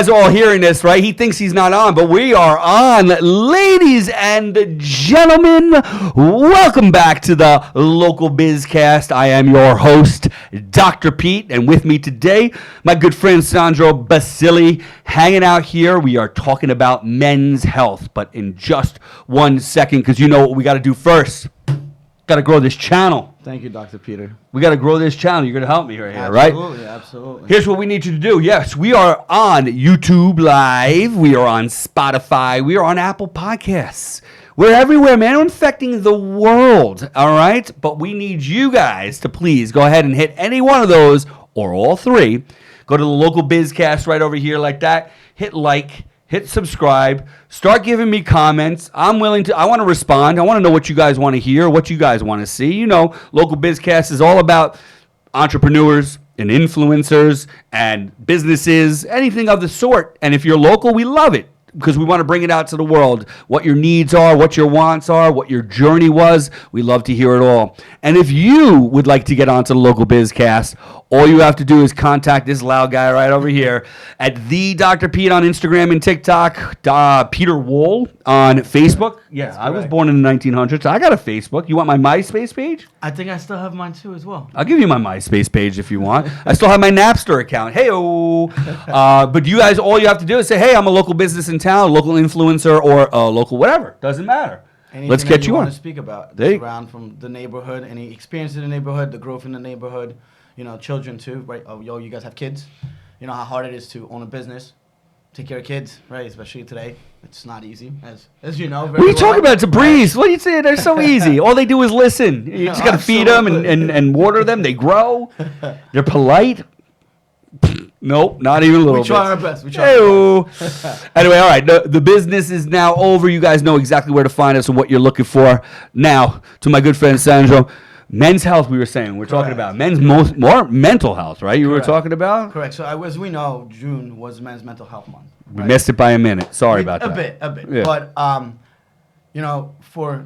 Guys are all hearing this, right? He thinks he's not on, but we are on. Ladies and gentlemen, welcome back to the Local BizCast. I am your host, Dr. Pete, and with me today, my good friend Sandro Bassily, hanging out here. We are talking about men's health, but in just 1 second, because you know what we got to do first. Got to grow this channel. Thank you, Dr. Peter. We got to grow this channel. You're going to help me right here, right? Absolutely. Here's what we need you to do. Yes, we are on YouTube Live. We are on Spotify. We are on Apple Podcasts. We're everywhere, man. We're infecting the world, all right? But we need you guys to please go ahead and hit any one of those or all three. Go to the Local BizCast right over here like that. Hit like. Hit subscribe. Start giving me comments. I want to respond. I want to know what you guys want to hear, what you guys want to see. You know, Local BizCast is all about entrepreneurs and influencers and businesses, anything of the sort. And if you're local, we love it because we want to bring it out to the world. What your needs are, what your wants are, what your journey was. We love to hear it all. And if you would like to get onto the Local BizCast, all you have to do is contact this loud guy right over here at the Dr. Pete on Instagram and TikTok, Peter Wool on Facebook. Yeah, I was born in the 1900s. I got a Facebook. You want my MySpace page? I think I still have mine too as well. I'll give you my MySpace page if you want. I still have my Napster account. Hey-oh. But you guys, all you have to do is say, hey, I'm a local business in town, a local influencer, or a local whatever. Doesn't matter. Anything Let's get you on. Want to speak about around from the neighborhood, any experience in the neighborhood, the growth in the neighborhood, you know, children too, right? Oh, you guys have kids. You know how hard it is to own a business, take care of kids, right? Especially today. It's not easy, as you know. What are you talking about? It's a breeze. What are you saying? They're so easy. All they do is listen. You just got to feed them and water them. They grow. They're polite. Nope, not even a little bit. We try our best. Anyway, all right. The business is now over. You guys know exactly where to find us and what you're looking for. Now, to my good friend Sandro, men's health. We were saying we're talking about men's more mental health, right? You were talking about. Correct. So as we know, June was Men's Mental Health Month. We missed it by a minute. Sorry about that. A bit. Yeah. But you know, for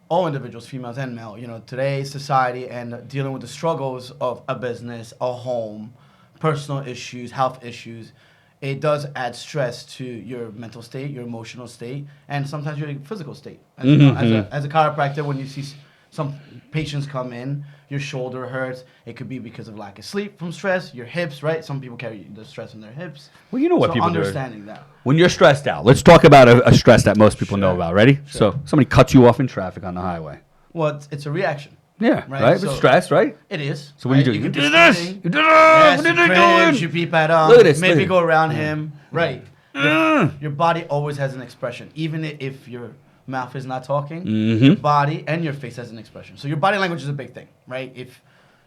all individuals, females and male, you know, today's society and dealing with the struggles of a business, a home, personal issues, health issues, it does add stress to your mental state, your emotional state, and sometimes your physical state. As, you know, as a chiropractor, when you see some patients come in, your shoulder hurts. It could be because of lack of sleep from stress, your hips, right? Some people carry the stress in their hips. Well, you know what people do. Understanding that. When you're stressed out, let's talk about a stress that most people know about. Ready? Sure. So somebody cuts you off in traffic on the highway. Well, it's a reaction. Yeah, right? So, but stress, right? It is. So what do you do? You do this! You do this! Yes, what are they doing? You beep at him. Look at this. Maybe go around him. Right. Your body always has an expression. Even if your mouth is not talking, your body and your face has an expression. So your body language is a big thing, right? If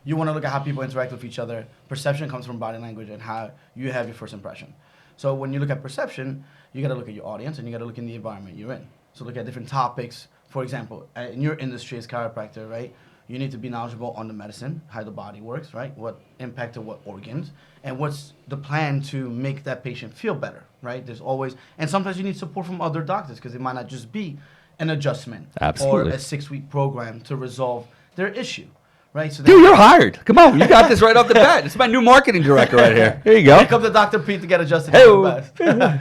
you want to look at how people interact with each other, perception comes from body language and how you have your first impression. So when you look at perception, you got to look at your audience and you got to look in the environment you're in. So look at different topics. For example, in your industry as chiropractor, right? You need to be knowledgeable on the medicine, how the body works, right? What impact to what organs, and what's the plan to make that patient feel better, right? There's always, and sometimes you need support from other doctors because it might not just be an adjustment or a 6-week program to resolve their issue, right? So dude, you're hired. Come on, you got this right off the bat. It's my new marketing director right here. Here you go. Here comes the Dr. Pete to get adjusted. Hey.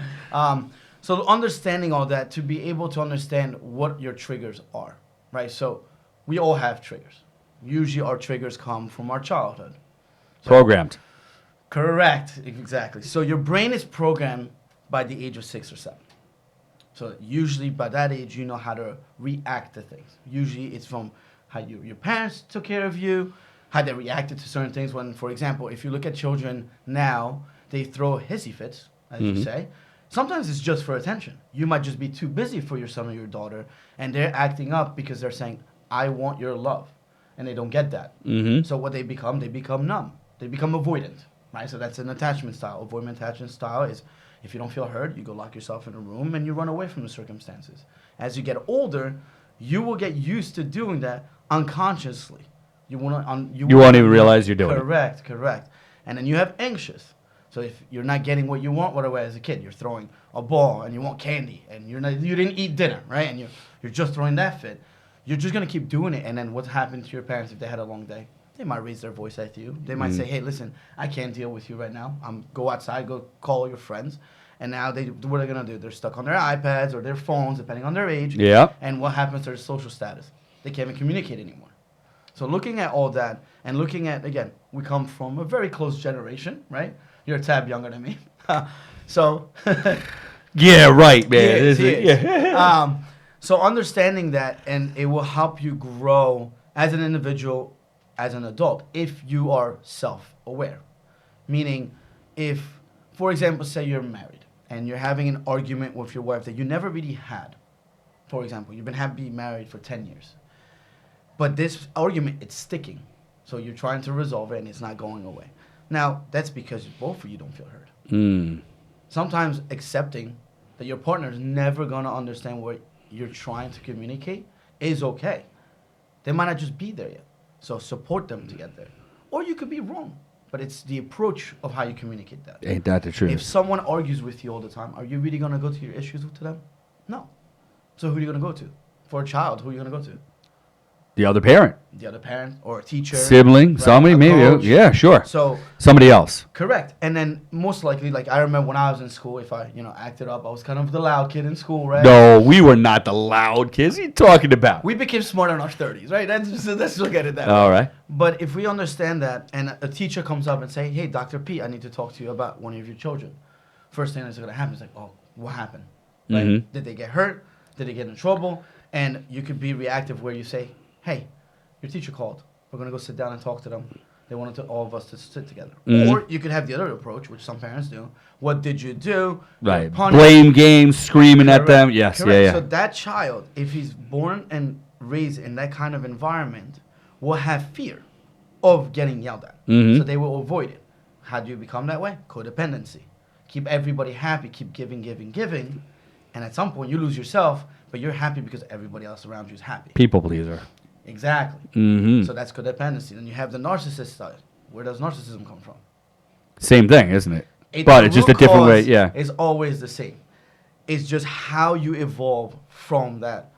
So understanding all that, to be able to understand what your triggers are, right? So we all have triggers. Usually our triggers come from our childhood. So, programmed. Correct. Exactly. So your brain is programmed by the age of 6 or 7. So usually by that age, you know how to react to things. Usually it's from how your parents took care of you, how they reacted to certain things. When, for example, if you look at children now, they throw hissy fits, as you say. Sometimes it's just for attention. You might just be too busy for your son or your daughter, and they're acting up because they're saying, I want your love. And they don't get that. So what they become numb. They become avoidant, right? So that's an attachment style. Avoidant attachment style is if you don't feel heard, you go lock yourself in a room and you run away from the circumstances. As you get older, you will get used to doing that unconsciously. You won't even realize you're doing it. Correct. And then you have anxious. So if you're not getting what you want, whatever, as a kid, you're throwing a ball and you want candy and you didn't eat dinner, right? And you're just throwing that fit. You're just going to keep doing it. And then what happened to your parents if they had a long day? They might raise their voice at you. They might say, hey, listen, I can't deal with you right now. Go outside, go call your friends. And now what are they gonna do? They're stuck on their iPads or their phones, depending on their age. Yeah. And what happens to their social status? They can't even communicate anymore. So looking at all that and looking at, again, we come from a very close generation, right? You're a tad younger than me. So Yeah, right, man. He is. Yeah. So understanding that, and it will help you grow as an individual, as an adult, if you are self-aware. Meaning, if, for example, say you're married and you're having an argument with your wife that you never really had. For example, you've been happy married for 10 years. But this argument, it's sticking. So you're trying to resolve it and it's not going away. Now, that's because both of you don't feel heard. Sometimes accepting that your partner is never going to understand what you're trying to communicate is okay. They might not just be there yet. So support them to get there. Or you could be wrong. But it's the approach of how you communicate that. Ain't that the truth? If someone argues with you all the time, are you really going to go to your issues to them? No. So who are you going to go to? For a child, who are you going to go to? The other parent. The other parent or a teacher. Sibling, right? somebody, A maybe. coach. Yeah, sure. So Somebody else. correct. And then most likely, like I remember when I was in school, if I, acted up, I was kind of the loud kid in school, right? No, we were not the loud kids. What are you talking about? We became smart in our 30s, right? Let's look at it that way. All right. But if we understand that and a teacher comes up and say, hey, Dr. P, I need to talk to you about one of your children. First thing that's going to happen is like, oh, what happened? Right? Mhm. Did they get hurt? Did they get in trouble? And you could be reactive where you say, hey, your teacher called. We're going to go sit down and talk to them. They wanted all of us to sit together. Mhm. Or you could have the other approach, which some parents do. What did you do? Right. Punish. Blame games, screaming at Correct. them. Yes, Correct. yeah. So that child, if he's born and raised in that kind of environment, will have fear of getting yelled at. Mhm. So they will avoid it. How do you become that way? Codependency. Keep everybody happy. Keep giving, giving, giving. And at some point, you lose yourself, but you're happy because everybody else around you is happy. People pleaser. Exactly. Mm-hmm. So that's codependency. Then you have the narcissist side. Where does narcissism come from? Same thing, isn't it? The But it's just a root different way. cause Yeah. It's always the same. It's just how you evolve from that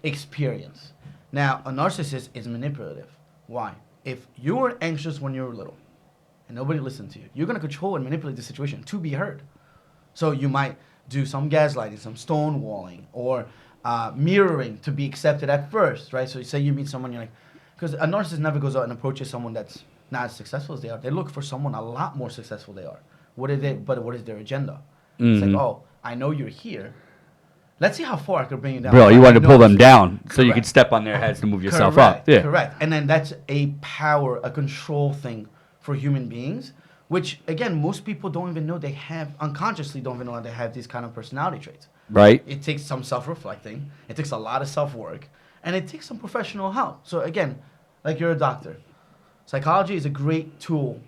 experience. Now, a narcissist is manipulative. Why? If you were anxious when you were little and nobody listened to you, you're going to control and manipulate the situation to be heard. So you might do some gaslighting, some stonewalling, or mirroring to be accepted at first, right? So you say you meet someone, you're like, because a narcissist never goes out and approaches someone that's not as successful as they are. They look for someone a lot more successful they are. What is their agenda? It's like, oh, I know you're here. Let's see how far I can bring you down. Bro, you I wanted to pull know them you- down so you Correct. could step on their heads to move yourself Correct, up. Yeah. Correct. And then that's a power, a control thing for human beings, which, again, most people don't even know they have, unconsciously don't even know they have these kind of personality traits. Right? It takes some self-reflecting. It takes a lot of self-work. And it takes some professional help. So, again, like you're a doctor. Psychology is a great tool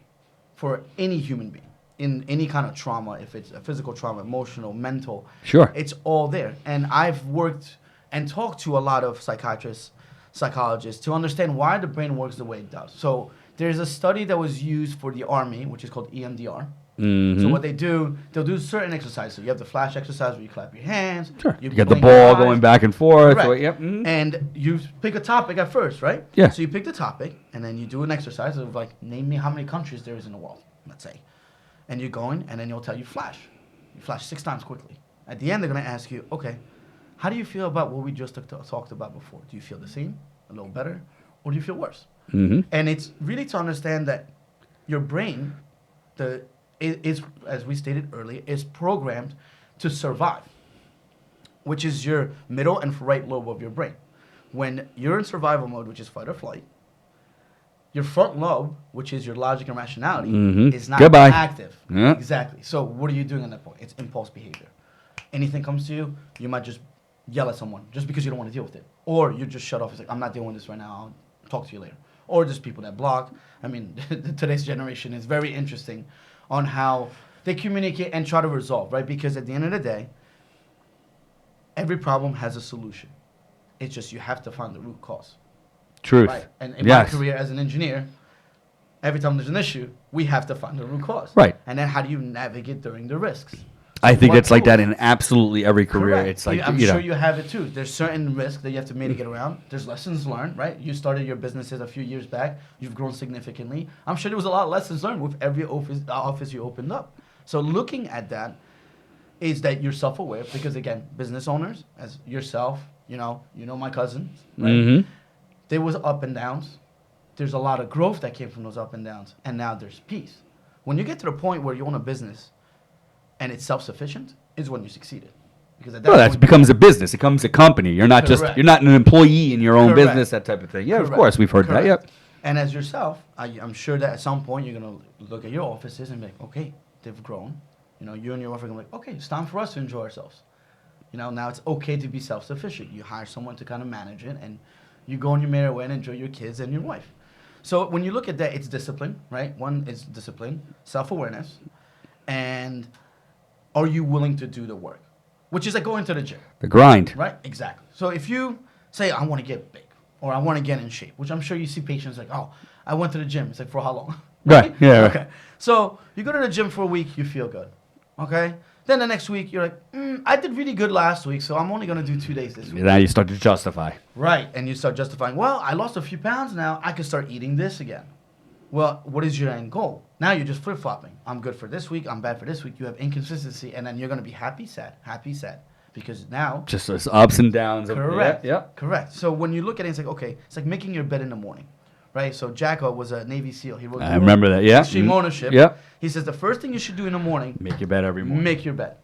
for any human being in any kind of trauma, if it's a physical trauma, emotional, mental. Sure. It's all there. And I've worked and talked to a lot of psychiatrists, psychologists to understand why the brain works the way it does. So there's a study that was used for the Army, which is called EMDR. Mm-hmm. So what they do, they'll do certain exercises. So you have the flash exercise where you clap your hands. Sure. You You got the blink your ball eyes. going back and forth. Correct. Or, yep. Mhm. And you pick a topic at first, right? Yeah. So you pick the topic, and then you do an exercise of like, name me how many countries there is in the world, let's say. And you're going, and then you'll tell you flash. You flash 6 times quickly. At the end, they're going to ask you, okay, how do you feel about what we just talked about before? Do you feel the same, a little better, or do you feel worse? Mhm. And it's really to understand that your brain, is, as we stated earlier, is programmed to survive, which is your middle and right lobe of your brain. When you're in survival mode, which is fight or flight, your front lobe, which is your logic and rationality, Mhm. is not Goodbye. active. Yeah. Exactly. So what are you doing at that point? It's impulse behavior. Anything comes to you, you might just yell at someone just because you don't want to deal with it. Or you just shut off. It's like, I'm not dealing with this right now. I'll talk to you later. Or just people that block. I mean, today's generation is very interesting on how they communicate and try to resolve, right? Because at the end of the day, every problem has a solution. It's just you have to find the root cause. Truth. Right. And in Yes. my career as an engineer, every time there's an issue, we have to find the root cause. Right. And then how do you navigate during the risks? I think What it's like tools? that in absolutely every career. Correct. It's like, I'm you know. sure you have it too. There's certain risks that you have to mitigate around. There's lessons learned, right? You started your businesses a few years back. You've grown significantly. I'm sure there was a lot of lessons learned with every office you opened up. So looking at that, is that you're self-aware because, again, business owners, as yourself, you know my cousins, right? Mm-hmm. There was up and downs. There's a lot of growth that came from those up and downs, and now there's peace. When you get to the point where you own a business and it's self-sufficient, is when you succeeded. Because at that Well, that point, becomes a business. It becomes a company. You're not Correct. you're not an employee in your own Correct. business, that type of thing. Yeah, of Correct. course. We've heard that. Correct. Yep. And as yourself, I'm sure that at some point you're going to look at your offices and be like, okay, they've grown. You know, you and your wife are going to be like, okay, it's time for us to enjoy ourselves. You know, now it's okay to be self-sufficient. You hire someone to kind of manage it, and you go on your merry way and enjoy your kids and your wife. So when you look at that, it's discipline, right? One is discipline, self-awareness, and are you willing to do the work? Which is like going to the gym. The grind. Right? Exactly. So if you say, I want to get big, or I want to get in shape, which I'm sure you see patients like, oh, I went to the gym. It's like, for how long? Right. Yeah. Okay. So you go to the gym for a week, you feel good. Okay? Then the next week, you're like, I did really good last week, so I'm only going to do 2 days this week. Now you start to justify. Right. And you start justifying, well, I lost a few pounds now. I can start eating this again. Well, what is your end goal? Now you're just flip-flopping. I'm good for this week. I'm bad for this week. You have inconsistency, and then you're going to be happy, sad, because now... Just those ups and downs. Correct. Yeah. Correct. So when you look at it, it's like, okay, it's like making your bed in the morning, right? So Jacko was a Navy SEAL. He wrote I remember that. Yeah. Extreme Ownership. Yeah. He says the first thing you should do in the morning, Make your bed every morning. make your bed.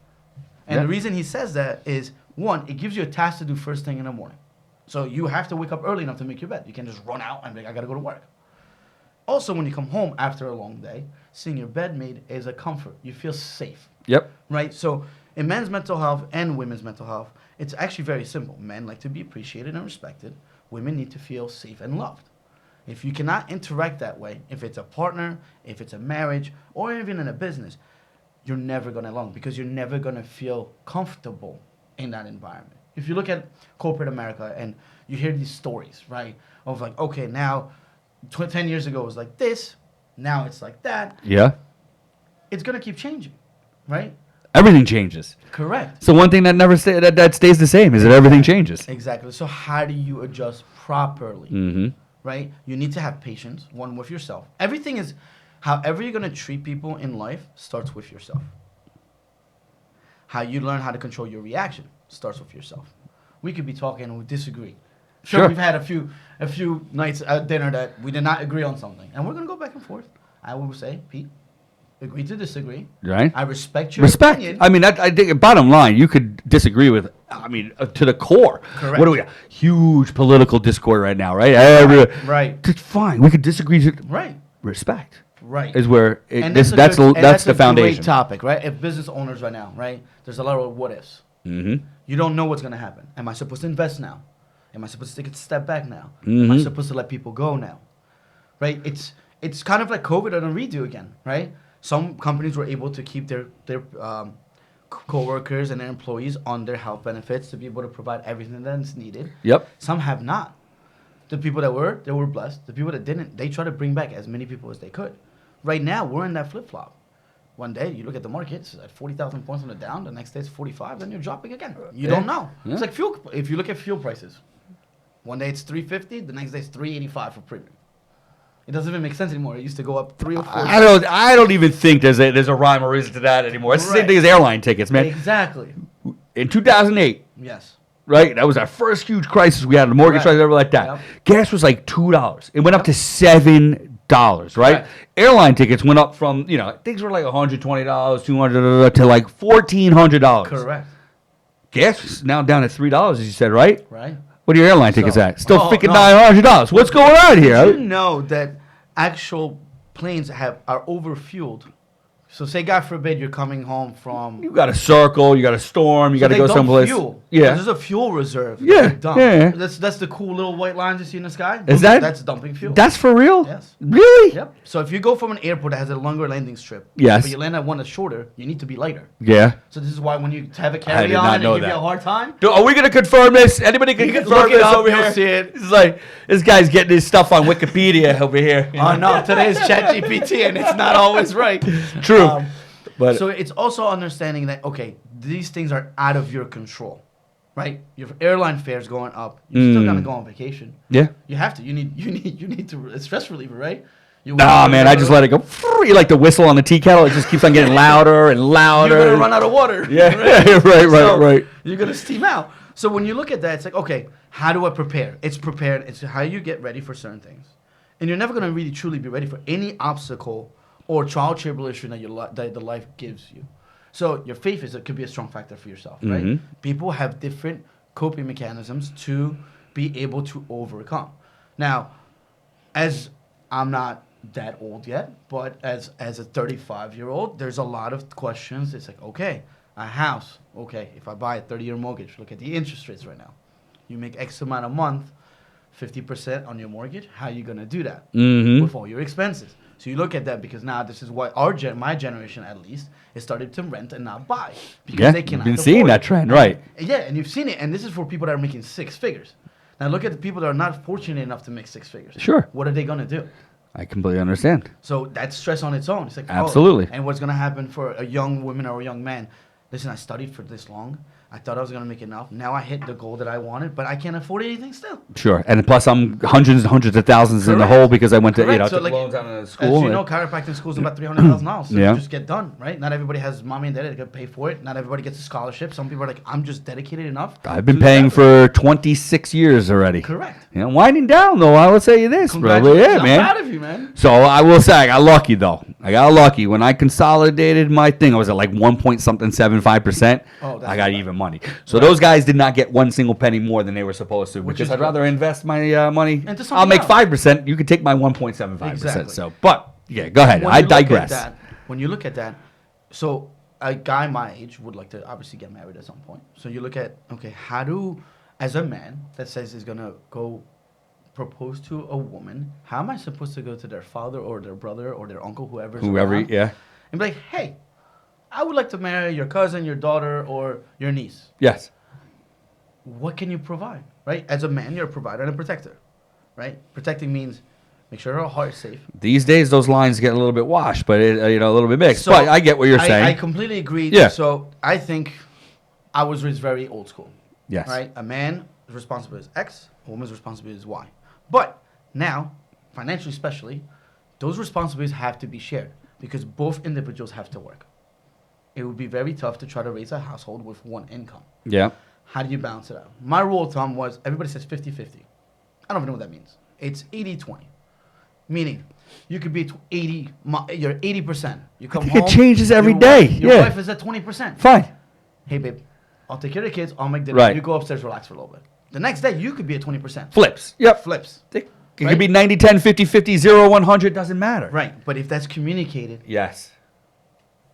And the reason he says that is, one, it gives you a task to do first thing in the morning. So you have to wake up early enough to make your bed. You can just run out and be like, I got to go to work. Also, when you come home after a long day, seeing your bed made is a comfort. You feel safe. Yep. Right? So in men's mental health and women's mental health, it's actually very simple. Men like to be appreciated and respected. Women need to feel safe and loved. If you cannot interact that way, if it's a partner, if it's a marriage, or even in a business, you're never going to along because you're never going to feel comfortable in that environment. If you look at corporate America and you hear these stories, right, of like, okay, now 10 years ago it was like this, now it's like that. Yeah. It's going to keep changing, right? Everything changes. Correct. So one thing that never that stays the same is that everything changes. Exactly. So how do you adjust properly? Mm-hmm. Right? You need to have patience, one with yourself. Everything is, however you're going to treat people in life starts with yourself. How you learn how to control your reaction starts with yourself. We could be talking and we disagree. Sure. We've had a few nights at dinner that we did not agree on something. And we're going to go back and forth. I will say, Pete, agree to disagree. Right. I respect your opinion. I mean, I think bottom line, you could disagree with, I mean, to the core. Correct. What do we got? Huge political discord right now, right? Right. It's fine. We could disagree. Right. Respect. Right. Is where that's the a foundation. Great topic, right? If business owners right now, right? There's a lot of what ifs. Mm-hmm. You don't know what's going to happen. Am I supposed to invest now? Am I supposed to take a step back now? Mm-hmm. Am I supposed to let people go now? Right? It's kind of like COVID on a redo again, right? Some companies were able to keep their co-workers and their employees on their health benefits to be able to provide everything that's needed. Yep. Some have not. The people that were, they were blessed. The people that didn't, they try to bring back as many people as they could. Right now, we're in that flip-flop. One day, you look at the market, it's at 40,000 points on the down. The next day, it's 45, then you're dropping again. You don't know. Yeah. It's like fuel. If you look at fuel prices, one day it's 350, the next day it's 385 for premium. It doesn't even make sense anymore. It used to go up 3 or 4. I don't even think there's a rhyme or reason to that anymore. It's the same thing as airline tickets, man. Exactly. In 2008, Yes. right? That was our first huge crisis we had. The mortgage crisis ever like that. Yep. Gas was like $2. It went up to $7, right? Correct. Airline tickets went up from, things were like $120, $200 to like $1,400. Correct. Gas is now down at $3, as you said, right? Right. What are your airline tickets at? Still freaking no. $900. What's going on here? Did you know that actual planes are overfueled? So say, God forbid, you're coming home from... You got a circle, you got a storm, you got to go someplace. Fuel. Yeah. There's a fuel reserve. Yeah, Dump. yeah. That's the cool little white lines you see in the sky. Is that? That's dumping fuel. That's for real? Yes. Really? Yep. So if you go from an airport that has a longer landing strip, Yes. but you land at one that's shorter, you need to be lighter. Yeah. So this is why when you have a did carry-on not and know give you that. a hard time, Are we going to confirm this? Anybody can You can confirm look it this up, over you'll here? see it. It's like, this guy's getting his stuff on Wikipedia over here. oh no, today's ChatGPT and it's not always right. True. But So it's also understanding that, okay, these things are out of your control, right? Your airline fare's going up. You're still gonna go on vacation. yeah. You have to. You need to a stress reliever, right? Nah, man, I just let it go. You like the whistle on the tea kettle? It just keeps on getting louder and louder. You're gonna run out of water. Yeah, right. You're gonna steam out. So when you look at that, it's like, okay, how do I prepare? It's prepared. It's how you get ready for certain things, and you're never gonna really truly be ready for any obstacle or trial tribulation that the life gives you. So your faith could be a strong factor for yourself, right? Mm-hmm. People have different coping mechanisms to be able to overcome. Now, as I'm not that old yet, but as a 35-year-old, there's a lot of questions. It's like, okay, a house. Okay, if I buy a 30-year mortgage, look at the interest rates right now. You make X amount a month, 50% on your mortgage. How are you going to do that with all your expenses? So you look at that because now this is why my generation at least is started to rent and not buy because they cannot. You've been seeing that trend, right? Yeah, and you've seen it, and this is for people that are making six figures. Now look at the people that are not fortunate enough to make six figures. Sure. What are they going to do? I completely understand. So that's stress on its own. It's like, absolutely. And what's going to happen for a young woman or a young man? Listen, I studied for this long. I thought I was going to make enough. Now I hit the goal that I wanted, but I can't afford anything still. Sure. And plus I'm hundreds and hundreds of thousands in the hole because I went to, so took loans out of school. As you know, chiropractic school is about $300,000. So Yeah. you just get done, right? Not everybody has mommy and daddy that can pay for it. Not everybody gets a scholarship. Some people are like, I'm just dedicated enough. I've been paying for 26 years already. Correct. You know, winding down though, I will say you this, bro. Yeah, man. I'm proud of you, man. So I will say I got lucky though. I got lucky when I consolidated my thing. I was at like 1.75%. Oh, I got even money. So those guys did not get one single penny more than they were supposed to because I'd rather invest my money. I'll make 5%. You could take my 1.75%. Exactly. So, but yeah, go ahead. I digress. When you look at that, so a guy my age would like to obviously get married at some point. So you look at, okay, as a man that says he's going to go propose to a woman, how am I supposed to go to their father or their brother or their uncle, whoever, yeah, and be like, hey, I would like to marry your cousin, your daughter, or your niece. Yes. What can you provide, right? As a man, you're a provider and a protector, right? Protecting means make sure her heart is safe. These days, those lines get a little bit washed, but a little bit mixed. So but I get what you're saying. I completely agree. Yeah. So I think I was raised very old school. Yes. Right? A man's responsibility is X, a woman's responsibility is Y. But now, financially especially, those responsibilities have to be shared because both individuals have to work. It would be very tough to try to raise a household with one income. Yeah. How do you balance it out? My rule of thumb was everybody says 50-50. I don't even know what that means. It's 80-20. Meaning, you could be you're 80%. You come home. It changes every day. Your wife is at 20%. Fine. Hey, babe, I'll take care of the kids. I'll make dinner. Right. You go upstairs, relax for a little bit. The next day, you could be at 20%. Flips. Yep. Flips. It could be 90, 10, 50, 50, 0, 100. Doesn't matter. Right. But if that's communicated, yes,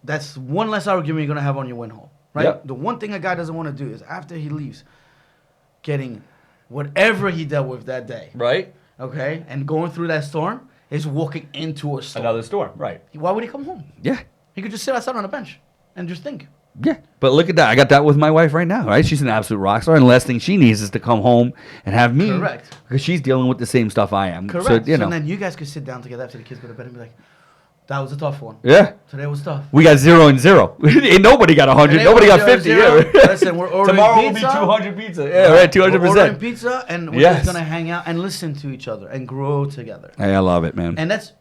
that's one less argument you're going to have on your win home. Right? Yep. The one thing a guy doesn't want to do is after he leaves, getting whatever he dealt with that day. Right. Okay? And going through that storm is walking into a storm. Another storm. Right. Why would he come home? Yeah. He could just sit outside on a bench and just think. Yeah. But look at that. I got that with my wife right now, right? She's an absolute rock star. And the last thing she needs is to come home and have me. Correct. Because she's dealing with the same stuff I am. Correct. So, So then you guys could sit down together after the kids go to bed and be like, that was a tough one. Yeah. Today was tough. We got 0 and 0. Ain't nobody got 100. Nobody got 50. Yeah. Listen, we're ordering Tomorrow pizza. will be 200 pizza. Yeah, right. 200%. We're ordering pizza, and we're just going to hang out and listen to each other and grow together. Hey, I love it, man. And that's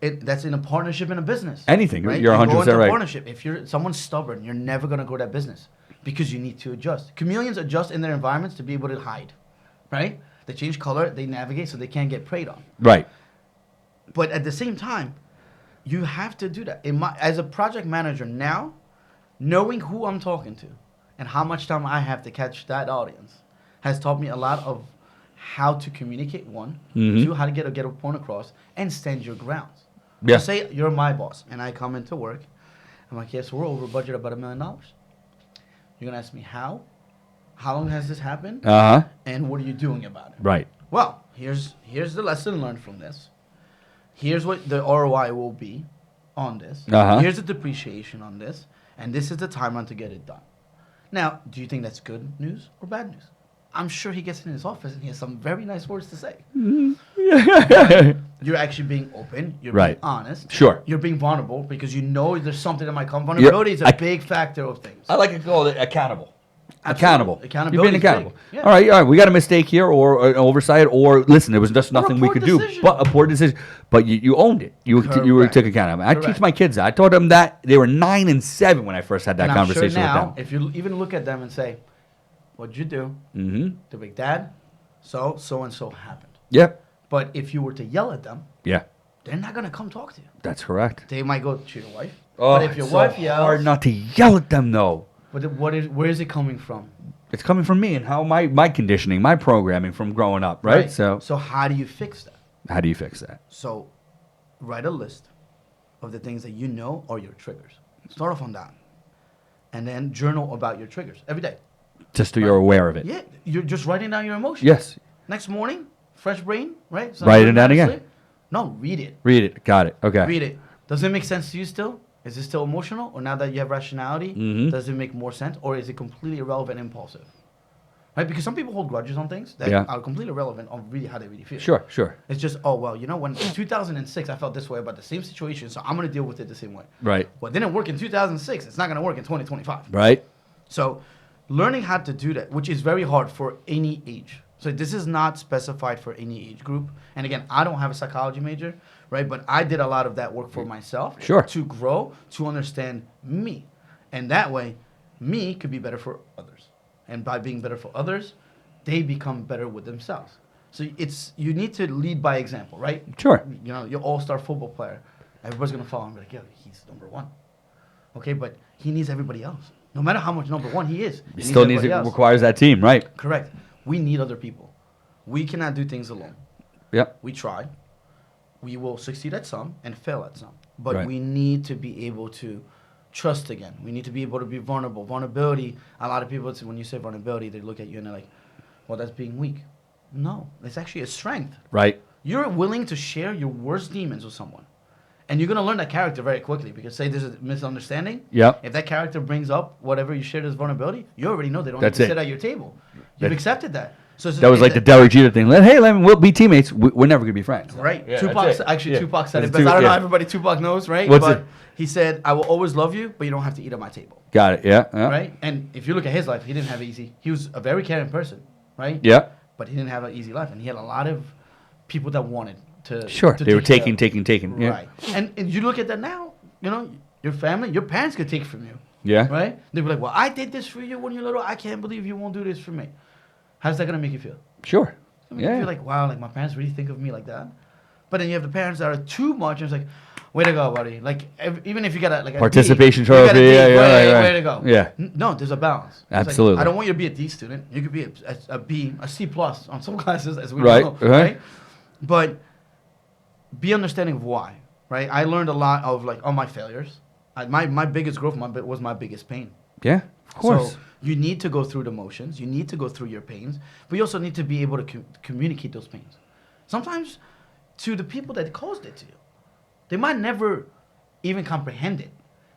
in a partnership in a business. Anything. Right? You're 100% right. Partnership. If someone's stubborn, you're never going to grow that business because you need to adjust. Chameleons adjust in their environments to be able to hide, right? They change color, they navigate so they can't get preyed on. Right. But at the same time, you have to do that. As a project manager now, knowing who I'm talking to and how much time I have to catch that audience has taught me a lot of how to communicate, one, two, how to get a point across, and stand your grounds. Yeah. So say you're my boss, and I come into work. I'm like, yes, we're over budget about $1 million. You're going to ask me how? How long has this happened? Uh-huh. And what are you doing about it? Right. Well, here's the lesson learned from this. Here's what the ROI will be on this. Uh-huh. Here's the depreciation on this. And this is the timeline to get it done. Now, do you think that's good news or bad news? I'm sure he gets in his office and he has some very nice words to say. You're actually being open. You're being honest. Sure. You're being vulnerable because you know there's something that might come. Vulnerability is a big factor of things. I like to call it accountable. Accountable. Accountability. You're being accountable. Yeah. All right. We got a mistake here, or an oversight, or listen, there was just nothing we poor could decision. do, but a poor decision. But you owned it. You Correct. took accountability. I teach Correct. my kids that. I taught them that. They were 9 and 7 when I first had that And conversation I'm sure now, with them. if you even look at them and say, "What'd you do?" Mm-hmm. They're like, "Dad, so and so happened." Yep. But if you were to yell at them, Yeah. they're not gonna come talk to you. That's correct. They might go to your wife. Oh, but if your it's wife so yells, hard not to yell at them, though. but where is it coming from? It's coming from me and how my conditioning, my programming from growing up, right? So how do you fix that? how do you fix that? So write a list of the things that you know are your triggers. Start off on that. And then journal about your triggers every day. Just so you're aware of it. Yeah, you're just writing down your emotions. Yes. Next morning, fresh brain, right? So Write it down again. sleep. No, read it. Read it. Got it. Okay. Read it. Does it make sense to you still? Is it still emotional? Or now that you have rationality, Mhm. does it make more sense? Or is it completely irrelevant and impulsive? Right? Because some people hold grudges on things that Yeah. are completely irrelevant on really how they really feel. Sure. Sure. It's just, oh, well, when in 2006 I felt this way about the same situation, so I'm going to deal with it the same way. Right. Well, it didn't work in 2006. It's not going to work in 2025. Right. So learning how to do that, which is very hard for any age. So this is not specified for any age group. And again, I don't have a psychology major, right? But I did a lot of that work for myself. Sure. To grow, to understand me. And that way, me could be better for others. And by being better for others, they become better with themselves. So you need to lead by example, right? Sure. Your all-star football player, everybody's going to follow him. Like, yeah, he's number one. Okay, but he needs everybody else. No matter how much number one he is. He still needs it. everybody else. Requires that team. Right. Correct. We need other people. We cannot do things alone. Yep. We try. We will succeed at some and fail at some. But Right. we need to be able to trust again. We need to be able to be vulnerable. Vulnerability, a lot of people, when you say vulnerability, they look at you and they're like, well, that's being weak. No, it's actually a strength. Right. You're willing to share your worst demons with someone. And you're going to learn that character very quickly because say there's a misunderstanding. Yep. If that character brings up whatever you shared as vulnerability, you already know they don't That's need to it. sit at your table. You've That- accepted that. So That was like the Derek Jeter thing. We'll be teammates. We're never gonna be friends. Right. Yeah, Tupac that's it. actually Yeah. Tupac said it That's best. I don't know yeah. everybody Tupac knows, right? What's but it? he said, I will always love you, but you don't have to eat at my table. Got it. Yeah. Yeah. Right? And if you look at his life, he didn't have it easy. He was a very caring person, right? Yeah. But he didn't have an easy life. And he had a lot of people that wanted to Sure. to They were take care taking. of. Yeah. Right. And you look at that now, your family, your parents could take from you. Yeah. Right? They'd be like, well, I did this for you when you're little. I can't believe you won't do this for me. How's that going to make you feel? Sure. I mean, you Yeah. feel like, wow, like my parents really think of me like that. But then you have the parents that are too much, and it's like, way to go, buddy. Like, even if you got a Participation D, you got a trophy, D, yeah, right. way to go. Yeah. No, there's a balance. It's like, Absolutely. I don't want you to be a D student. You could be a B, a C plus on some classes, as we Right, know, right. right? But be understanding of why, right? I learned a lot of like all my failures. My biggest growth was my biggest pain. Yeah. Of course. So you need to go through the motions. You need to go through your pains, but you also need to be able to communicate those pains. Sometimes to the people that caused it to you, they might never even comprehend it,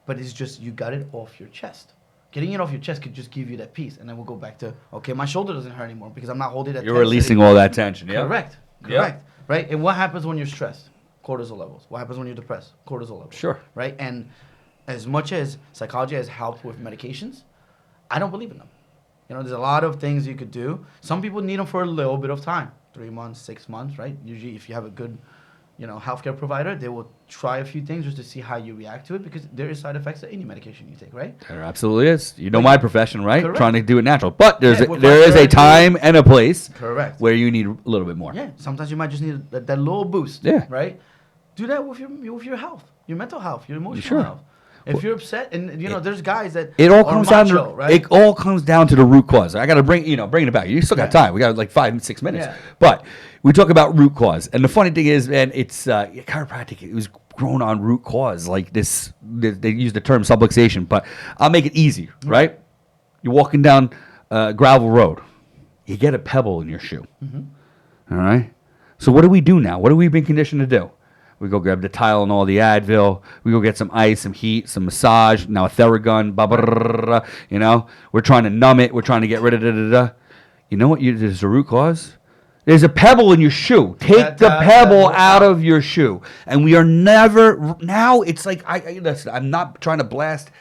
but it's just you got it off your chest. Getting it off your chest could just give you that peace, and then we'll go back to okay, my shoulder doesn't hurt anymore because I'm not holding that. You're tension releasing anymore. all that tension. Yeah. Correct. Yeah. Correct. Right. And what happens when you're stressed? Cortisol levels. What happens when you're depressed? Cortisol levels. Sure. Right. And as much as psychology has helped with medications, I don't believe in them. There's a lot of things you could do. Some people need them for a little bit of time, 3 months, 6 months, right? Usually, if you have a good, healthcare provider, they will try a few things just to see how you react to it because there is side effects to any medication you take, right? There absolutely is. You know my profession, right? Correct. Trying to do it natural, but there with is a my time and a place Correct. where you need a little bit more. Yeah. Sometimes you might just need that little boost. Yeah. Right. Do that with your health, your mental health, your emotional Sure. health. If you're upset, and there's guys that It all are comes macho, down to right? it all comes down to the root cause. I got to bring it back. You still got time. We got like 5-6 minutes. Yeah. But we talk about root cause, and the funny thing is, man, it's chiropractic. It was grown on root cause, like this. They use the term subluxation, but I'll make it easy. Right? You're walking down gravel road. You get a pebble in your shoe. All right. So what do we do now? What have we been conditioned to do? We go grab the Tylenol, the Advil. We go get some ice, some heat, some massage. Now a Theragun. We're trying to numb it. We're trying to get rid of da. You know what? There's a root cause. There's a pebble in your shoe. Take the pebble out of your shoe. And we are never now. It's like listen. I'm not trying to blast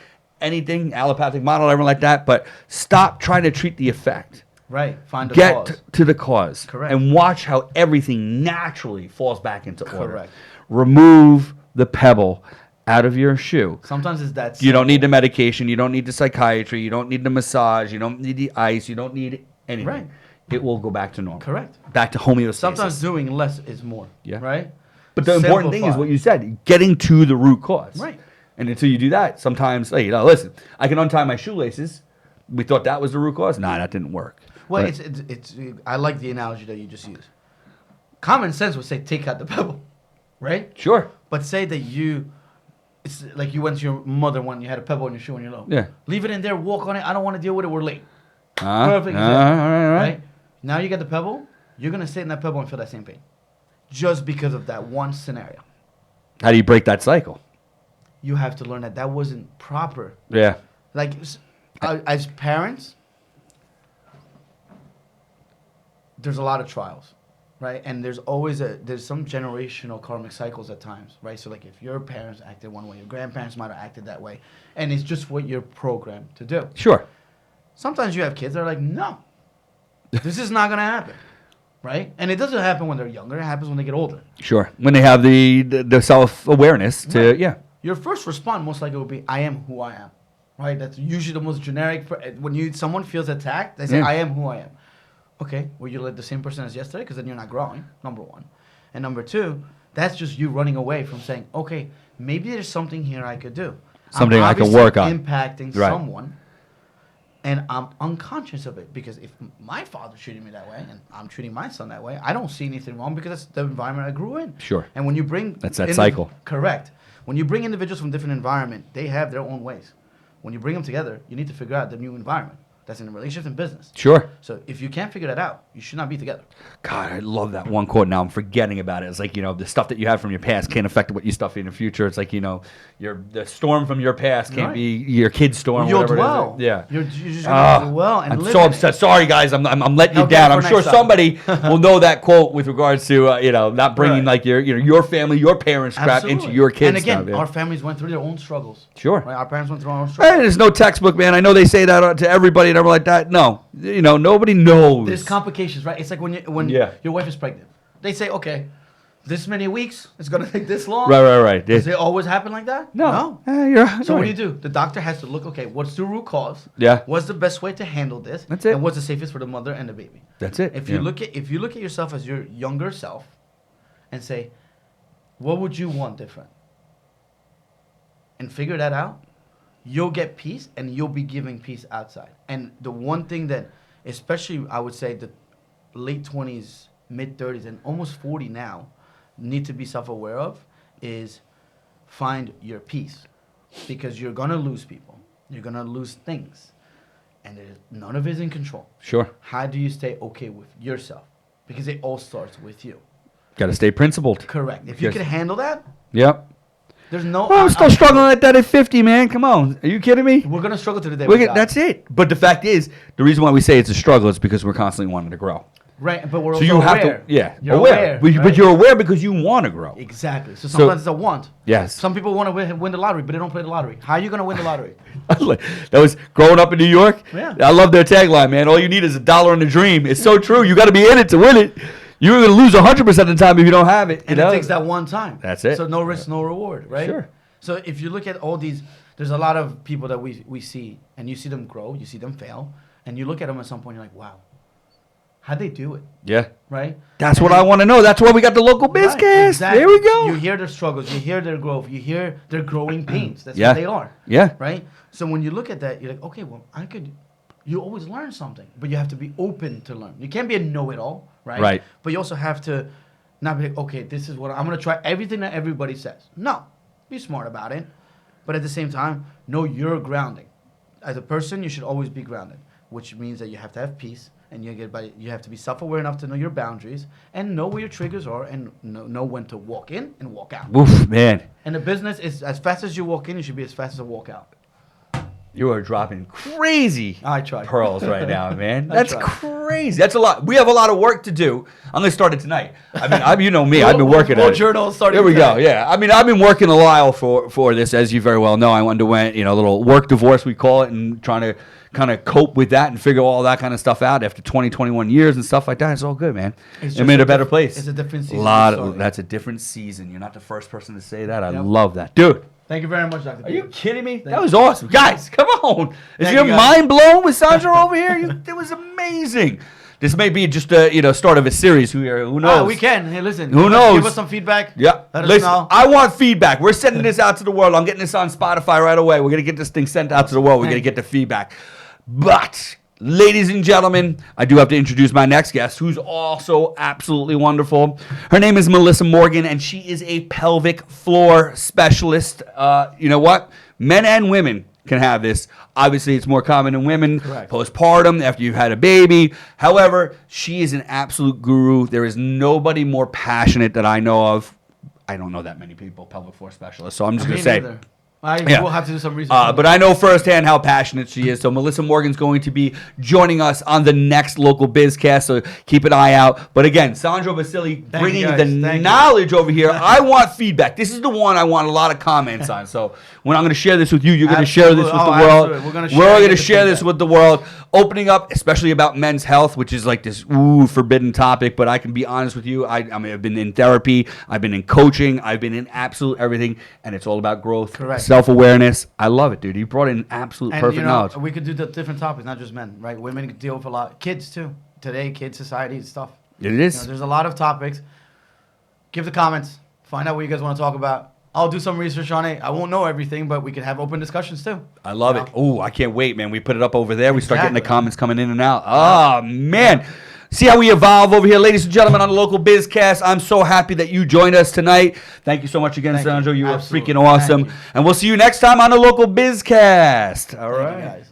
anything, allopathic model, everything like that, but stop trying to treat the effect. Right. Find the Get cause. to the cause. Correct. And watch how everything naturally falls back into order. Correct. Remove the pebble out of your shoe. Sometimes it's that You don't simple. need the medication. You don't need the psychiatry. You don't need the massage. You don't need the ice. You don't need anything. Right. It will go back to normal. Correct. Back to homeostasis. Sometimes doing less is more. Yeah. Right? But the important thing is Simplify. what you said, getting to the root cause. Right. And until you do that, sometimes, hey, listen, I can untie my shoelaces. We thought that was the root cause. Nah, that didn't work. Well, But- it's I like the analogy that you just used. Common sense would say take out the pebble, right? Sure. But say that it's like you went to your mother when you had a pebble in your shoe and you're low. Yeah. Leave it in there, walk on it. I don't want to deal with it. We're late. Perfect. Perfect All example, right. right? Now you get the pebble. You're gonna sit in that pebble and feel that same pain, just because of that one scenario. How do you break that cycle? You have to learn that that wasn't proper. Yeah. Like as parents, there's a lot of trials, right? And there's always there's some generational karmic cycles at times, right? So like if your parents acted one way, your grandparents might have acted that way, and it's just what you're programmed to do. Sure. Sometimes you have kids that are like, no, this is not gonna happen, right? And it doesn't happen when they're younger. It happens when they get older. Sure. When they have the self-awareness to, Right. yeah. Your first response most likely will be, I am who I am, right? That's usually the most generic. When someone feels attacked, they say, Yeah. I am who I am. Okay, well, you're like the same person as yesterday because then you're not growing, number one. And number two, that's just you running away from saying, okay, maybe there's something here I could do. Something I'm I can obviously work on. impacting Right. someone, and I'm unconscious of it because if my father treated me that way and I'm treating my son that way, I don't see anything wrong because that's the environment I grew in. Sure. And when you bring... That's that cycle. Correct. When you bring individuals from different environment, they have their own ways. When you bring them together, you need to figure out the new environment. That's in a relationship and business. Sure. So if you can't figure that out, you should not be together. God, I love that one quote. Now I'm forgetting about it. It's like, the stuff that you have from your past can't affect what you stuff in the future. It's like, the storm from your past can't Right. be your kid's storm. You'll whatever dwell. it is. Yeah. You're just going to dwell and I'm live so in it. upset. Sorry, guys. I'm letting you Okay, down. for I'm sure next time. somebody will know that quote with regards to, not bringing Right. like your family, your parents' crap into Absolutely. your kids' And again, stuff. Yeah. our families went through their own struggles. Sure. Right? Our parents went through our own Hey, struggles. there's no textbook, man. I know they say that to everybody and everything like that. No, nobody knows. There's complications, right? It's like when Yeah. your wife is pregnant. They say, okay, this many weeks, it's going to take this long. Right. Does it always happen like that? No. So what do you do? The doctor has to look, okay, what's the root cause? Yeah. What's the best way to handle this? That's it. And what's the safest for the mother and the baby? That's it. If you look at yourself as your younger self and say, what would you want different? And figure that out, you'll get peace and you'll be giving peace outside. And the one thing that, especially I would say the late 20s, mid 30s, and almost 40 now, need to be self-aware of is find your peace. Because you're going to lose people. You're going to lose things. And none of it is in control. Sure. How do you stay okay with yourself? Because it all starts with you. Got to stay principled. Correct. If you Yes. can handle that, Yep. there's no... Oh, I'm still struggling like that at 50, man. Come on. Are you kidding me? We're going to struggle to the day we die. That's it. But the fact is, the reason why we say it's a struggle is because we're constantly wanting to grow. Right, but we're So also you have aware. to, yeah, You're aware. But right? you're aware because you want to grow. Exactly. So sometimes it's a want. Yes. Some people want to win the lottery, but they don't play the lottery. How are you going to win the lottery? That was growing up in New York. Yeah. I love their tagline, man. All you need is $1 and a dream. It's so true. You got to be in it to win it. You're going to lose 100% of the time if you don't have it. And it takes that one time. That's it. So no risk, no reward, right? Sure. So if you look at all these, there's a lot of people that we see, and you see them grow, you see them fail, and you look at them at some point, you're like, wow, how'd they do it, Yeah. right? That's And what then- I want to know. That's why we got the local Right, BizCast. exactly. There we go. You hear their struggles, you hear their growth, you hear their growing pains. That's Yeah. what they are. Yeah. Right? So when you look at that, you're like, okay, well, you always learn something, but you have to be open to learn. You can't be a know-it-all, right? Right. But you also have to not be like, okay, this is what I'm going to try everything that everybody says. No. Be smart about it. But at the same time, know your grounding. As a person, you should always be grounded, which means that you have to have peace, and you have to be self-aware enough to know your boundaries and know where your triggers are and know when to walk in and walk out. Oof, man. And the business is as fast as you walk in, you should be as fast as you walk out. You are dropping crazy I try. pearls right now, man. I That's try. crazy. That's a lot. We have a lot of work to do. I'm going to start it tonight. I mean, you know me. I've been working More on it. journals starting There we go. today. Yeah. I mean, I've been working a while for this, as you very well know. I underwent, a little work divorce, we call it, and trying to kind of cope with that and figure all that kind of stuff out after 20, 21 years and stuff like that. It's all good, man. It's It made a better place. It's a different season. That's a different season. You're not the first person to say that. I Yep. love that. Dude. Thank you very much, Dr. Are you kidding me? Thank That you. was awesome. Guys, come on. Is Thank your you, guys. mind blown with Sandro over here? It was amazing. This may be just a start of a series. Who knows? We can. Hey, listen. Who knows? Give us some feedback. Yeah. Let us Listen, know. I want feedback. We're sending this out to the world. I'm getting this on Spotify right away. We're going to get this thing sent out to the world. We're going to get the feedback. But, ladies and gentlemen, I do have to introduce my next guest, who's also absolutely wonderful. Her name is Melissa Morgan, and she is a pelvic floor specialist. You know what? Men and women can have this. Obviously, it's more common in women. Correct. Postpartum, after you've had a baby. However, she is an absolute guru. There is nobody more passionate that I know of. I don't know that many people, pelvic floor specialists, so I'm just going to say. We'll have to do some research. But I know firsthand how passionate she is. So Melissa Morgan's going to be joining us on the next Local BizCast, so keep an eye out. But again, Sandro Bassily bringing you, guys. the Thank you. knowledge over here. I want feedback. This is the one I want a lot of comments on. So when I'm going to share this with you, you're going to share this with the world. Absolutely. We're going to We're going to share this with the world. Opening up, especially about men's health, which is like this forbidden topic. But I can be honest with you. I've been in therapy. I've been in coaching. I've been in absolute everything. And it's all about growth. Correct. Self-awareness. I love it, dude. You brought in absolute perfect knowledge. We could do the different topics, not just men, right? Women could deal with a lot. Kids, too. Today, kids, society, stuff. It is. There's a lot of topics. Give the comments. Find out what you guys want to talk about. I'll do some research on it. I won't know everything, but we can have open discussions, too. I love it. Oh, I can't wait, man. We put it up over there. We start getting the Exactly. comments coming in and out. Oh, man. See how we evolve over here, ladies and gentlemen, on the Local BizCast. I'm so happy that you joined us tonight. Thank you so much again, Thank you. Sandro. You are Absolutely. freaking awesome. Thank you. And we'll see you next time on the Local BizCast. All Thank you, right. guys.